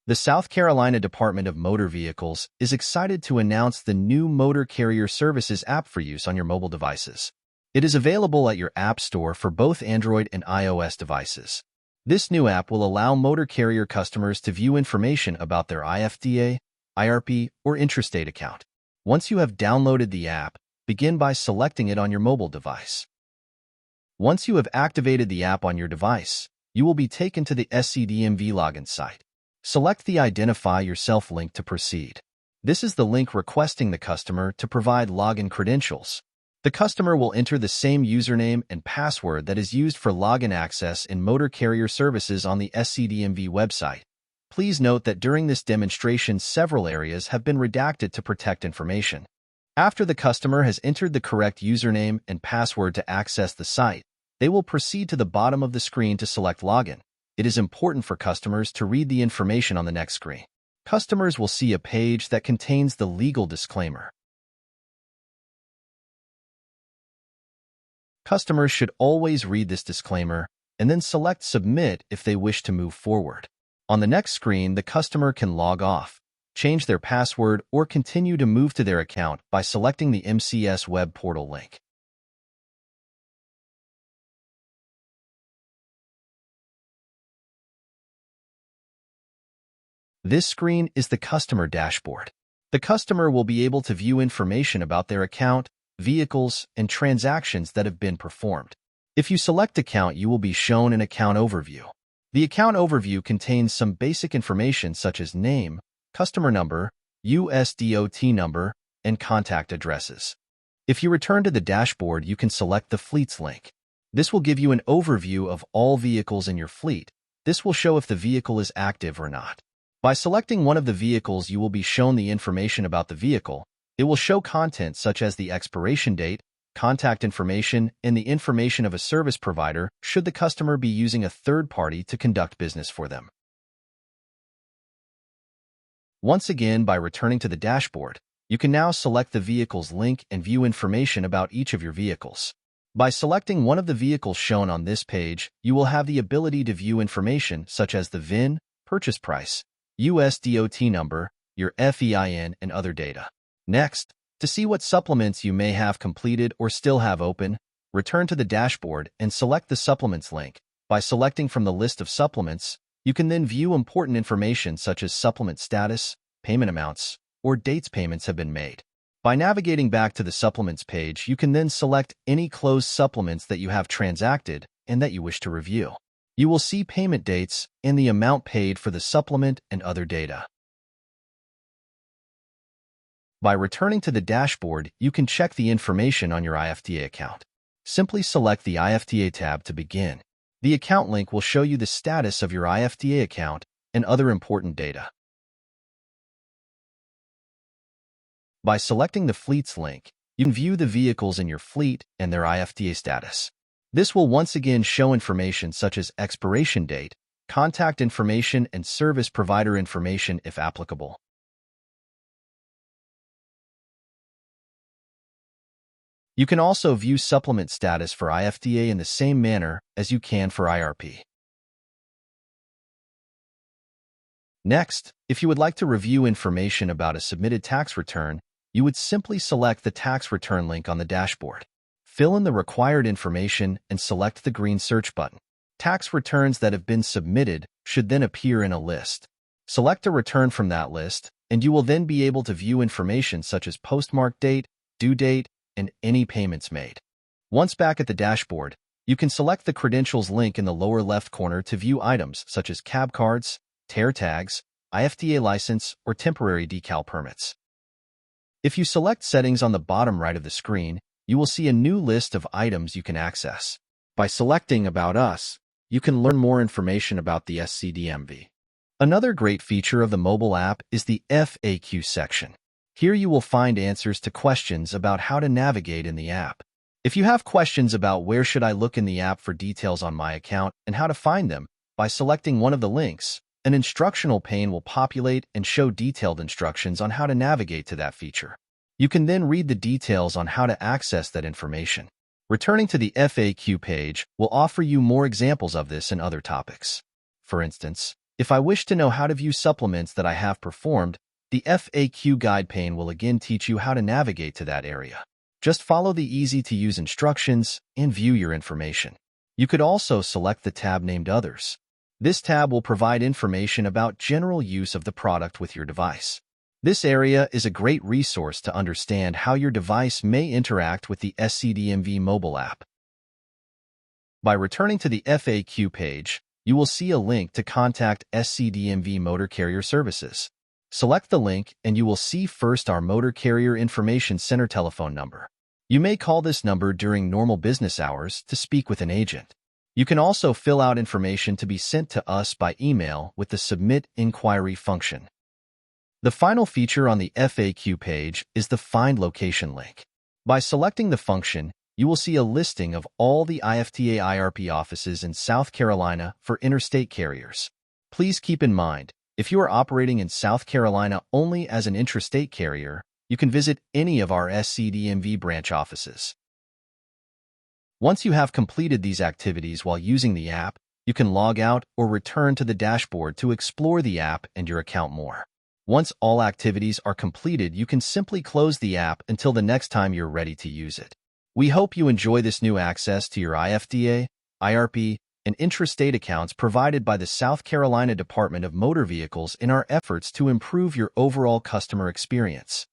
The South Carolina Department of Motor Vehicles is excited to announce the new Motor Carrier Services app for use on your mobile devices. It is available at your App Store for both Android and iOS devices. This new app will allow motor carrier customers to view information about their IFTA, IRP, or intrastate account. Once you have downloaded the app, begin by selecting it on your mobile device. Once you have activated the app on your device, you will be taken to the SCDMV login site. Select the Identify Yourself link to proceed. This is the link requesting the customer to provide login credentials. The customer will enter the same username and password that is used for login access in motor carrier services on the SCDMV website. Please note that during this demonstration, several areas have been redacted to protect information. After the customer has entered the correct username and password to access the site, they will proceed to the bottom of the screen to select Login. It is important for customers to read the information on the next screen. Customers will see a page that contains the legal disclaimer. Customers should always read this disclaimer and then select Submit if they wish to move forward. On the next screen, the customer can log off, change their password, or continue to move to their account by selecting the MCS web portal link. This screen is the customer dashboard. The customer will be able to view information about their account, vehicles, and transactions that have been performed. If you select Account, you will be shown an account overview. The account overview contains some basic information such as name, customer number, USDOT number, and contact addresses. If you return to the dashboard, you can select the Fleets link. This will give you an overview of all vehicles in your fleet. This will show if the vehicle is active or not. By selecting one of the vehicles, you will be shown the information about the vehicle. It will show content such as the expiration date, contact information, and the information of a service provider should the customer be using a third party to conduct business for them. Once again, by returning to the dashboard, you can now select the vehicle's link and view information about each of your vehicles. By selecting one of the vehicles shown on this page, you will have the ability to view information such as the VIN, purchase price, USDOT number, your FEIN, and other data. Next, to see what supplements you may have completed or still have open, return to the dashboard and select the Supplements link. By selecting from the list of supplements, you can then view important information such as supplement status, payment amounts, or dates payments have been made. By navigating back to the Supplements page, you can then select any closed supplements that you have transacted and that you wish to review. You will see payment dates and the amount paid for the supplement and other data. By returning to the dashboard, you can check the information on your IFTA account. Simply select the IFTA tab to begin. The account link will show you the status of your IFTA account and other important data. By selecting the Fleets link, you can view the vehicles in your fleet and their IFTA status. This will once again show information such as expiration date, contact information, and service provider information if applicable. You can also view supplement status for IFTA in the same manner as you can for IRP. Next, if you would like to review information about a submitted tax return, you would simply select the tax return link on the dashboard. Fill in the required information and select the green search button. Tax returns that have been submitted should then appear in a list. Select a return from that list, and you will then be able to view information such as postmark date, due date, and any payments made. Once back at the dashboard, you can select the credentials link in the lower left corner to view items such as cab cards, tear tags, IFTA license, or temporary decal permits. If you select settings on the bottom right of the screen, you will see a new list of items you can access. By selecting About Us, you can learn more information about the SCDMV. Another great feature of the mobile app is the FAQ section. Here you will find answers to questions about how to navigate in the app. If you have questions about where should I look in the app for details on my account and how to find them, by selecting one of the links, an instructional pane will populate and show detailed instructions on how to navigate to that feature. You can then read the details on how to access that information. Returning to the FAQ page will offer you more examples of this and other topics. For instance, If I wish to know how to view supplements that I have performed, the FAQ guide pane will again teach you how to navigate to that area. Just follow the easy-to-use instructions and view your information. You could also select the tab named Others. This tab will provide information about general use of the product with your device. This area is a great resource to understand how your device may interact with the SCDMV mobile app. By returning to the FAQ page, you will see a link to contact SCDMV Motor Carrier Services. Select the link and you will see first our Motor Carrier Information Center telephone number. You may call this number during normal business hours to speak with an agent. You can also fill out information to be sent to us by email with the Submit Inquiry function. The final feature on the FAQ page is the Find Location link. By selecting the function, you will see a listing of all the IFTA IRP offices in South Carolina for interstate carriers. Please keep in mind, if you are operating in South Carolina only as an intrastate carrier, you can visit any of our SCDMV branch offices. Once you have completed these activities while using the app, you can log out or return to the dashboard to explore the app and your account more. Once all activities are completed, you can simply close the app until the next time you're ready to use it. We hope you enjoy this new access to your IFTA, IRP, and intrastate accounts provided by the South Carolina Department of Motor Vehicles in our efforts to improve your overall customer experience.